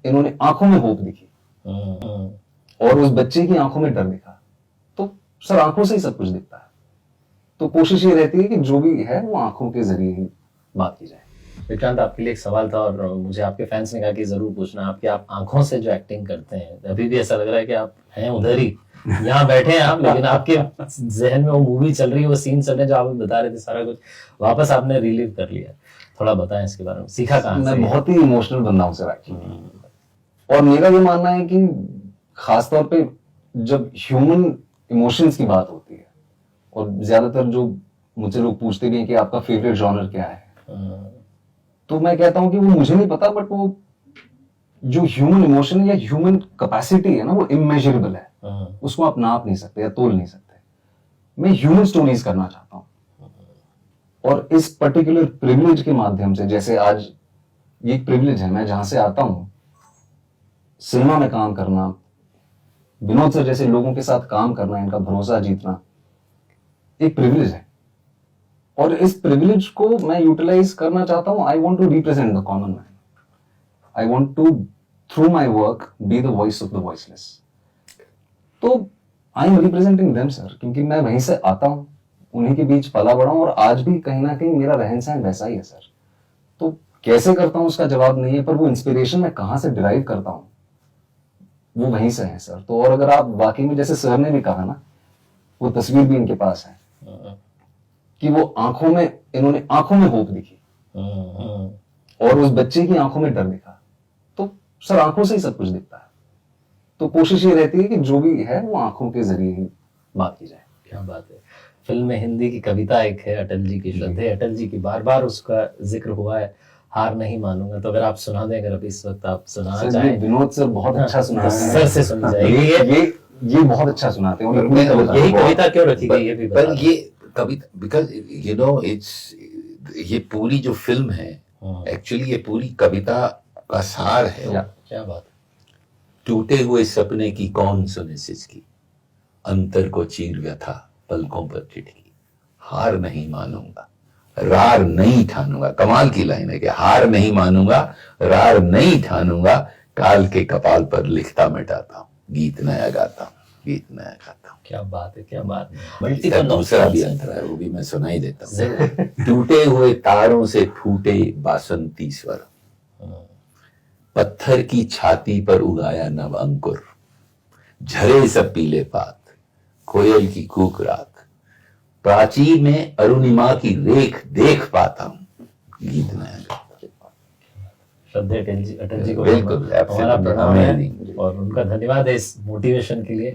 इन्होंने आंखों में होप दिखी और उस बच्चे की आंखों में डर दिखा। तो सर आंखों से ही सब कुछ दिखता है, तो कोशिश ये रहती है कि जो भी है वो आंखों के जरिए ही बात की जाए। विक्रांत, आपके लिए एक सवाल था और मुझे आपके फैंस ने कहा कि जरूर पूछना, आपकी आप आंखों से जो एक्टिंग करते हैं अभी भी ऐसा लग रहा है कि आप हैं उधर ही, यहाँ बैठे हैं आप, लेकिन आपके जहन में वो मूवी चल रही है, वो सीन चल रहे हैं जो आप बता रहे थे, सारा कुछ वापस आपने रिलीव कर लिया। थोड़ा बताएं इसके बारे में, सीखा कहाँ से? मैं बहुत ही इमोशनल बंदा हूं सर एक्चुअली, और मेरा ये मानना है कि खासतौर पे जब ह्यूमन इमोशंस की बात होती है, और ज्यादातर जो मुझे लोग पूछते भी हैं कि आपका फेवरेट जॉनर क्या है, तो मैं कहता हूं कि वो मुझे नहीं पता, बट वो जो ह्यूमन इमोशन या ह्यूमन कैपेसिटी है ना, वो इमेजरेबल है, उसको आप नाप नहीं सकते या तोल नहीं सकते। मैं ह्यूमन स्टोरीज करना चाहता हूं, और इस पर्टिकुलर प्रिविलेज के माध्यम से, जैसे आज ये एक प्रिविलेज है, मैं जहां से आता हूं, सिनेमा में काम करना, विनोद सर जैसे लोगों के साथ काम करना, इनका भरोसा जीतना एक प्रिविलेज है, और इस प्रिविलेज को मैं यूटिलाइज करना चाहता हूं। I want to represent the common man, I want to through my work be the voice of the voiceless. तो I am representing them sir, क्योंकि मैं वहीं से आता हूं, उन्हीं के बीच पला बड़ा हूं, और आज भी कहीं ना कहीं मेरा रहन सहन वैसा ही है सर। तो कैसे करता हूं उसका जवाब नहीं है, पर वो इंस्पिरेशन मैं कहां से डिराइव करता हूं वो वहीं से है सर। तो और अगर आप वाकई में, जैसे सर ने भी कहा ना, वो तस्वीर भी इनके पास है कि वो आंखों में, इन्होंने आंखों में होप दिखी और उस बच्चे की आंखों में डर दिखा। तो सर आंखों से ही सब कुछ दिखता है, तो कोशिश ये रहती है कि जो भी है वो आंखों के जरिए ही बात की जाए। क्या बात है। फिल्म में हिंदी की कविता एक है, अटल जी की श्रद्धे अटल जी की, बार बार उसका जिक्र हुआ है, हार नहीं मानूंगा। तो अगर आप सुना दें, अगर अभी इस वक्त आप सुनाना चाहें। विनोद सर बहुत अच्छा सुनाते हैं, सर से सुनी जाएगी। ये बहुत अच्छा सुनाते हैं, यही कविता क्यों रखी गई ये भी बता पर ये कविता, बिकॉज यू नो इट्स, ये पूरी जो फिल्म है एक्चुअली ये पूरी कविता का सार है। क्या बात। टूटे हुए सपने की कौन सुने सिसकी, अंतर को चीर व्यथा पलकों पर चिटकी, हार नहीं मानूंगा रार नहीं ठानूंगा। कमाल की लाइन है कि हार नहीं मानूंगा रार नहीं ठानूंगा, काल के कपाल पर लिखता मिटाता हूँ, गीत नया गाता हूँ, गीत नया गाता हूँ। क्या बात है, क्या बात। इसका दूसरा भी अंतर है, वो भी मैं सुनाई देता हूँ। टूटे हुए तारों से फूटे बासंती स्वर, पत्थर की छाती पर उगाया नव अंकुर, झरे सब पीले पात, कोयल की कूक रात, प्राचीर में अरुणिमा की रेख देख पाता हूँ, गीत नया गाता हूँ। श्रद्धे अटल जी को बिल्कुल, हमारा प्रणाम है amazing। और उनका धन्यवाद है इस मोटिवेशन के लिए।